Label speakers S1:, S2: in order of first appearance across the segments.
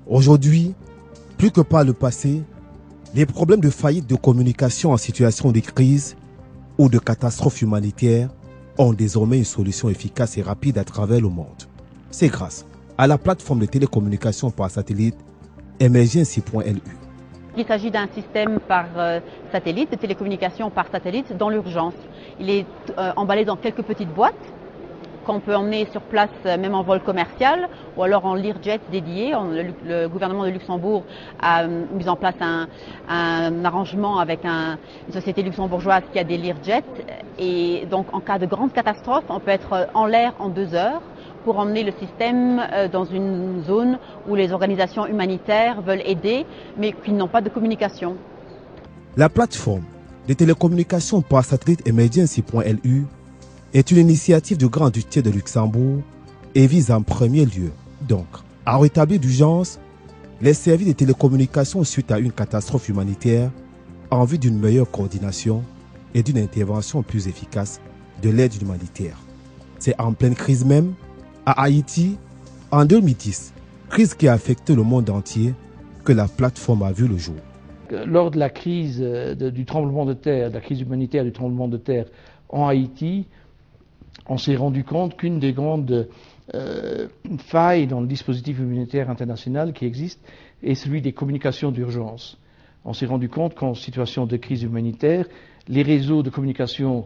S1: Aujourd'hui, plus que par le passé, les problèmes de faillite de communication en situation de crise ou de catastrophe humanitaire ont désormais une solution efficace et rapide à travers le monde. C'est grâce à la plateforme de télécommunication par satellite Emergency.lu.
S2: Il s'agit d'un système par satellite, de télécommunication par satellite dans l'urgence. Il est emballé dans quelques petites boîtes qu'on peut emmener sur place même en vol commercial ou alors en Learjet dédié. Le gouvernement de Luxembourg a mis en place un arrangement avec une société luxembourgeoise qui a des Learjets et donc en cas de grande catastrophe, on peut être en l'air en 2 heures pour emmener le système dans une zone où les organisations humanitaires veulent aider mais qui n'ont pas de communication.
S1: La plateforme de télécommunication par satellite Emergency.lu est une initiative du Grand-Duché de Luxembourg et vise en premier lieu, donc, à rétablir d'urgence les services de télécommunication suite à une catastrophe humanitaire en vue d'une meilleure coordination et d'une intervention plus efficace de l'aide humanitaire. C'est en pleine crise même, à Haïti, en 2010, crise qui a affecté le monde entier, que la plateforme a vu le jour.
S3: Lors de la crise du tremblement de terre, de la crise humanitaire du tremblement de terre en Haïti, on s'est rendu compte qu'une des grandes failles dans le dispositif humanitaire international qui existe est celui des communications d'urgence. On s'est rendu compte qu'en situation de crise humanitaire, les réseaux de communication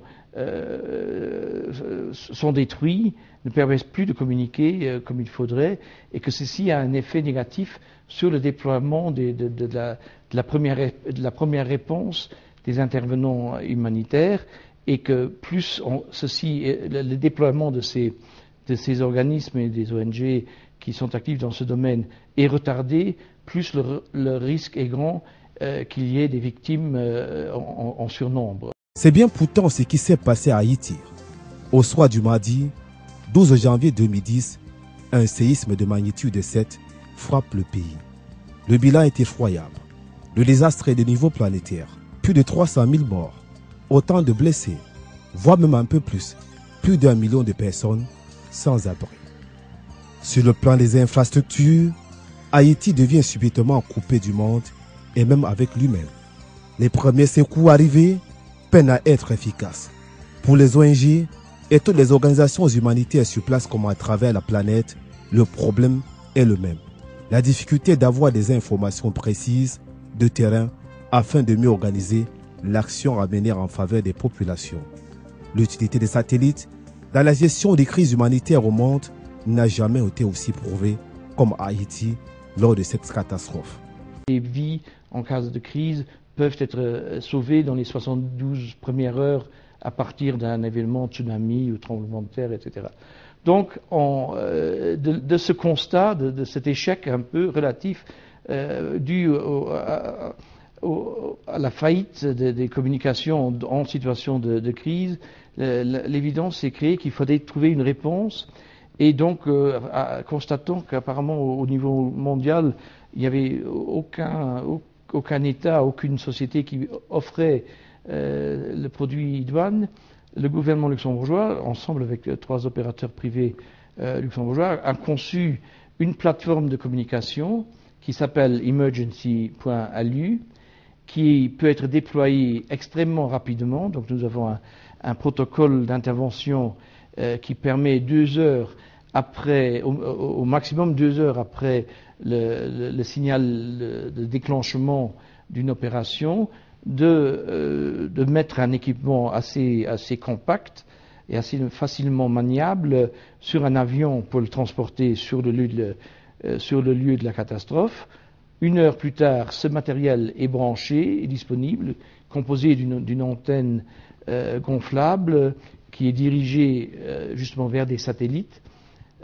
S3: sont détruits, ne permettent plus de communiquer comme il faudrait, et que ceci a un effet négatif sur le déploiement de la première réponse des intervenants humanitaires, et que plus le déploiement de ces organismes et des ONG qui sont actifs dans ce domaine est retardé, plus le risque est grand qu'il y ait des victimes en surnombre.
S1: C'est bien pourtant ce qui s'est passé à Haïti. Au soir du mardi 12 janvier 2010, un séisme de magnitude 7 frappe le pays. Le bilan est effroyable. Le désastre est de niveau planétaire. Plus de 300 000 morts. Autant de blessés, voire même un peu plus d'1 million de personnes sans abri. Sur le plan des infrastructures, Haïti devient subitement coupé du monde et même avec lui-même. Les premiers secours arrivés peinent à être efficaces. Pour les ONG et toutes les organisations humanitaires sur place comme à travers la planète, le problème est le même. La difficulté d'avoir des informations précises de terrain afin de mieux organiser l'action à mener en faveur des populations. L'utilité des satellites dans la gestion des crises humanitaires au monde n'a jamais été aussi prouvée comme à Haïti lors de cette catastrophe.
S3: Les vies en cas de crise peuvent être sauvées dans les 72 premières heures à partir d'un événement tsunami ou tremblement de terre, etc. Donc, de ce constat, de cet échec un peu relatif dû à la faillite des communications en situation de crise, l'évidence s'est créée qu'il fallait trouver une réponse. Et donc, constatons qu'apparemment au niveau mondial, il n'y avait aucun État, aucune société qui offrait le produit idoine. Le gouvernement luxembourgeois, ensemble avec 3 opérateurs privés luxembourgeois, a conçu une plateforme de communication qui s'appelle emergency.lu, qui peut être déployée extrêmement rapidement. Donc nous avons un protocole d'intervention qui permet 2 heures après, au maximum 2 heures après le signal de déclenchement d'une opération, de mettre un équipement assez compact et assez facilement maniable sur un avion pour le transporter sur le lieu de la catastrophe. 1 heure plus tard, ce matériel est branché et disponible, composé d'une antenne gonflable qui est dirigée justement vers des satellites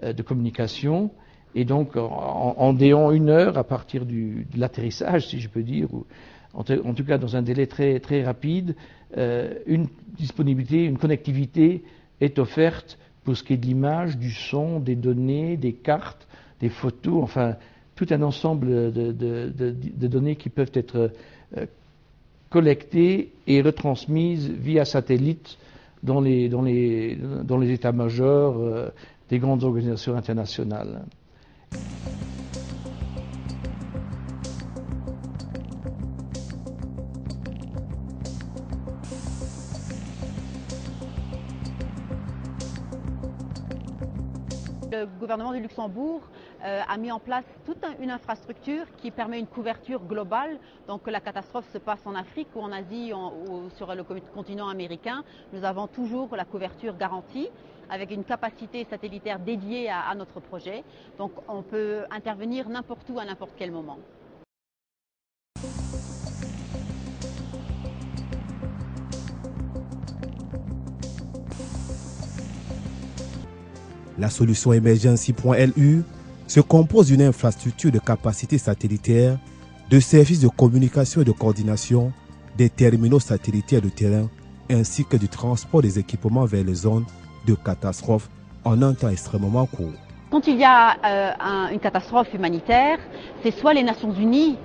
S3: de communication. Et donc, en déant 1 heure à partir de l'atterrissage, si je peux dire, ou en tout cas dans un délai très, très rapide, une disponibilité, une connectivité est offerte pour ce qui est de l'image, du son, des données, des cartes, des photos, enfin tout un ensemble de données qui peuvent être collectées et retransmises via satellite dans les états-majors des grandes organisations internationales.
S2: Le gouvernement du Luxembourg a mis en place toute une infrastructure qui permet une couverture globale. Donc que la catastrophe se passe en Afrique ou en Asie ou sur le continent américain, nous avons toujours la couverture garantie avec une capacité satellitaire dédiée à notre projet. Donc on peut intervenir n'importe où à n'importe quel moment.
S1: La solution Emergency.lu se compose d'une infrastructure de capacité satellitaire, de services de communication et de coordination, des terminaux satellitaires de terrain, ainsi que du transport des équipements vers les zones de catastrophe en un temps extrêmement court.
S2: Quand il y a une catastrophe humanitaire, c'est soit les Nations Unies,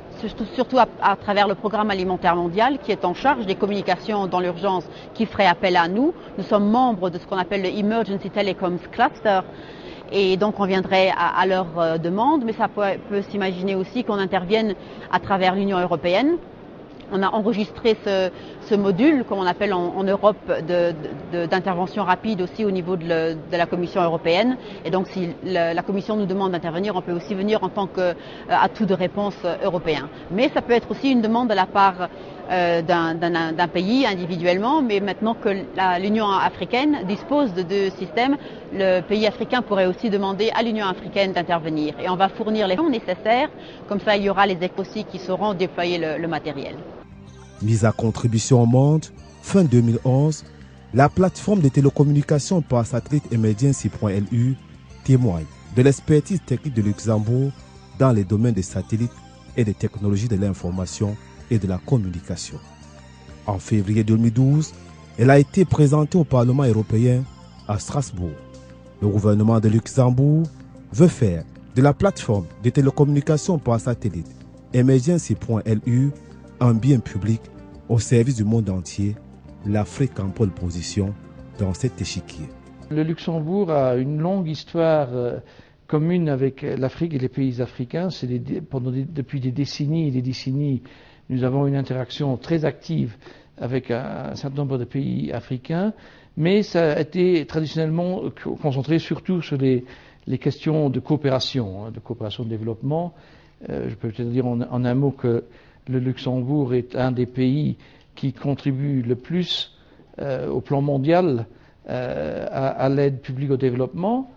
S2: surtout à travers le programme alimentaire mondial, qui est en charge des communications dans l'urgence, qui ferait appel à nous. Nous sommes membres de ce qu'on appelle le Emergency Telecoms Cluster. Et donc on viendrait à leur demande, mais ça peut s'imaginer aussi qu'on intervienne à travers l'Union européenne. On a enregistré ce module, comme on appelle en Europe, d'intervention rapide aussi au niveau de la Commission européenne. Et donc si la Commission nous demande d'intervenir, on peut aussi venir en tant qu'atout de réponse européen. Mais ça peut être aussi une demande de la part d'un pays individuellement, mais maintenant que l'Union africaine dispose de deux systèmes, le pays africain pourrait aussi demander à l'Union africaine d'intervenir. Et on va fournir les fonds nécessaires, comme ça il y aura les équipes aussi qui sauront déployer le matériel.
S1: Mise à contribution au monde, fin 2011, la plateforme de télécommunications par satellite Emergency.lu témoigne de l'expertise technique de Luxembourg dans les domaines des satellites et des technologies de l'information et de la communication. En février 2012, elle a été présentée au Parlement européen à Strasbourg. Le gouvernement de Luxembourg veut faire de la plateforme de télécommunications par satellite Emergency.lu un bien public au service du monde entier, l'Afrique en pole position dans cet échiquier.
S3: Le Luxembourg a une longue histoire commune avec l'Afrique et les pays africains. Depuis des décennies et des décennies, nous avons une interaction très active avec un certain nombre de pays africains, mais ça a été traditionnellement concentré surtout sur les questions de coopération de développement. Je peux peut-être dire en un mot que le Luxembourg est un des pays qui contribue le plus au plan mondial à l'aide publique au développement.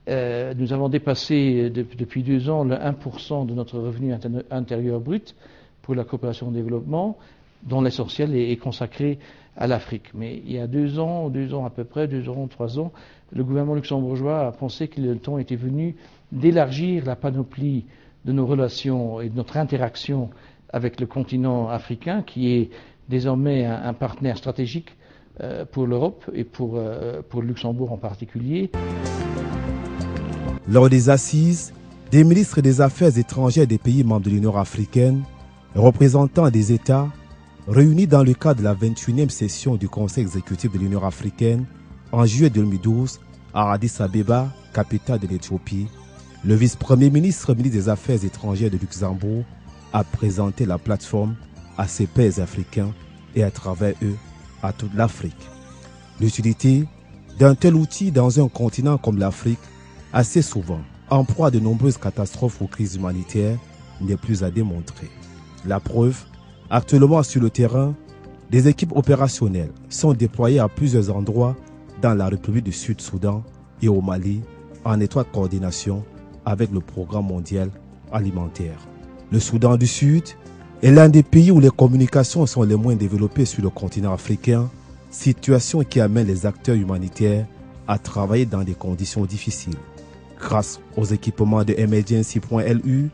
S3: Nous avons dépassé depuis 2 ans le 1% de notre revenu intérieur brut pour la coopération au développement, dont l'essentiel est consacré à l'Afrique. Mais il y a 2 ans à peu près, 3 ans, le gouvernement luxembourgeois a pensé que le temps était venu d'élargir la panoplie de nos relations et de notre interaction avec le continent africain, qui est désormais un partenaire stratégique pour l'Europe et pour le Luxembourg en particulier.
S1: Lors des assises, des ministres des Affaires étrangères des pays membres de l'Union africaine, représentants des États, réunis dans le cadre de la 21e session du Conseil exécutif de l'Union africaine en juillet 2012 à Addis Abeba, capitale de l'Éthiopie, le vice-premier ministre des Affaires étrangères de Luxembourg a présenté la plateforme à ses pairs africains et à travers eux à toute l'Afrique. L'utilité d'un tel outil dans un continent comme l'Afrique, assez souvent en proie à de nombreuses catastrophes ou crises humanitaires, n'est plus à démontrer. La preuve, actuellement sur le terrain, des équipes opérationnelles sont déployées à plusieurs endroits dans la République du Sud-Soudan et au Mali, en étroite coordination avec le Programme mondial alimentaire. Le Soudan du Sud est l'un des pays où les communications sont les moins développées sur le continent africain, situation qui amène les acteurs humanitaires à travailler dans des conditions difficiles. Grâce aux équipements de Emergency.lu,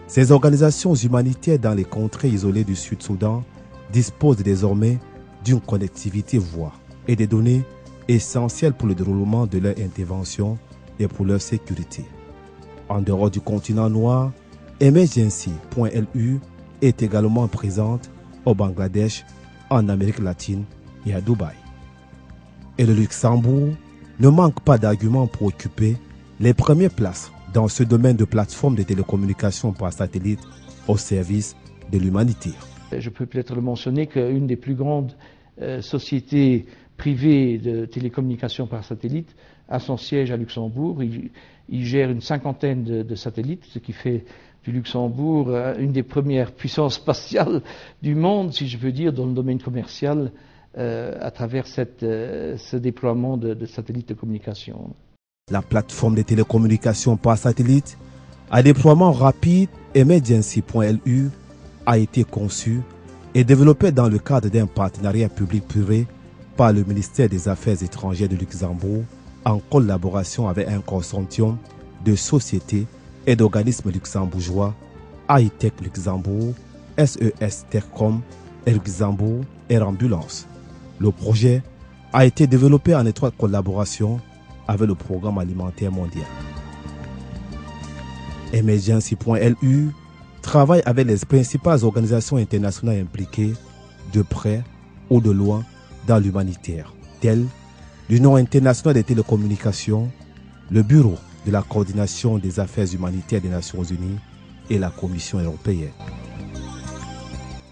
S1: ces organisations humanitaires dans les contrées isolées du Sud-Soudan disposent désormais d'une connectivité voix et des données essentielles pour le déroulement de leur intervention et pour leur sécurité. En dehors du continent noir, Emergency.lu est également présente au Bangladesh, en Amérique latine et à Dubaï. Et le Luxembourg ne manque pas d'arguments pour occuper les premières places dans ce domaine de plateforme de télécommunications par satellite au service de l'humanité.
S3: Je peux peut-être le mentionner qu'une des plus grandes sociétés privé de télécommunications par satellite, a son siège à Luxembourg. Il gère une 50aine de satellites, ce qui fait du Luxembourg une des premières puissances spatiales du monde, si je veux dire, dans le domaine commercial, à travers ce déploiement de satellites de communication.
S1: La plateforme de télécommunications par satellite à déploiement rapide Emergency.lu a été conçue et développée dans le cadre d'un partenariat public-privé par le ministère des Affaires étrangères de Luxembourg en collaboration avec un consortium de sociétés et d'organismes luxembourgeois, Hightech Luxembourg, SES Techcom, Air Luxembourg et Ambulance. Le projet a été développé en étroite collaboration avec le Programme alimentaire mondial. Emergency.lu travaille avec les principales organisations internationales impliquées de près ou de loin dans l'humanitaire, telles l'Union internationale des télécommunications, le Bureau de la coordination des affaires humanitaires des Nations Unies et la Commission européenne.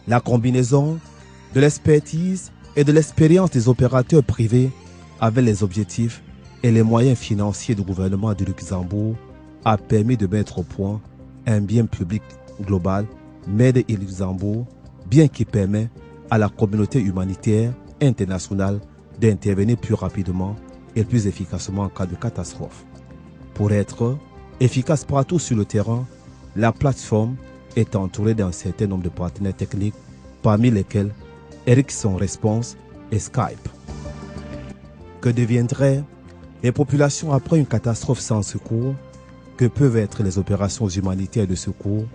S1: La combinaison de l'expertise et de l'expérience des opérateurs privés avec les objectifs et les moyens financiers du gouvernement du Luxembourg a permis de mettre au point un bien public global, Made in Luxembourg, bien qui permet à la communauté humanitaire internationale d'intervenir plus rapidement et plus efficacement en cas de catastrophe. Pour être efficace partout sur le terrain, la plateforme est entourée d'un certain nombre de partenaires techniques, parmi lesquels Ericsson Response et Skype. Que deviendraient les populations après une catastrophe sans secours? Que peuvent être les opérations humanitaires de secours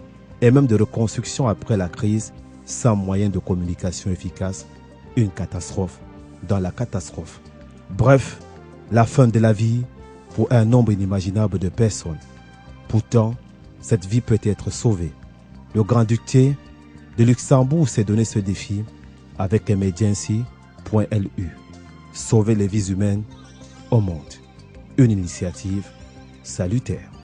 S1: et même de reconstruction après la crise sans moyen de communication efficace? Une catastrophe dans la catastrophe. Bref, la fin de la vie pour un nombre inimaginable de personnes. Pourtant, cette vie peut être sauvée. Le Grand-Duché de Luxembourg s'est donné ce défi avec Emergency.lu. Sauver les vies humaines au monde. Une initiative salutaire.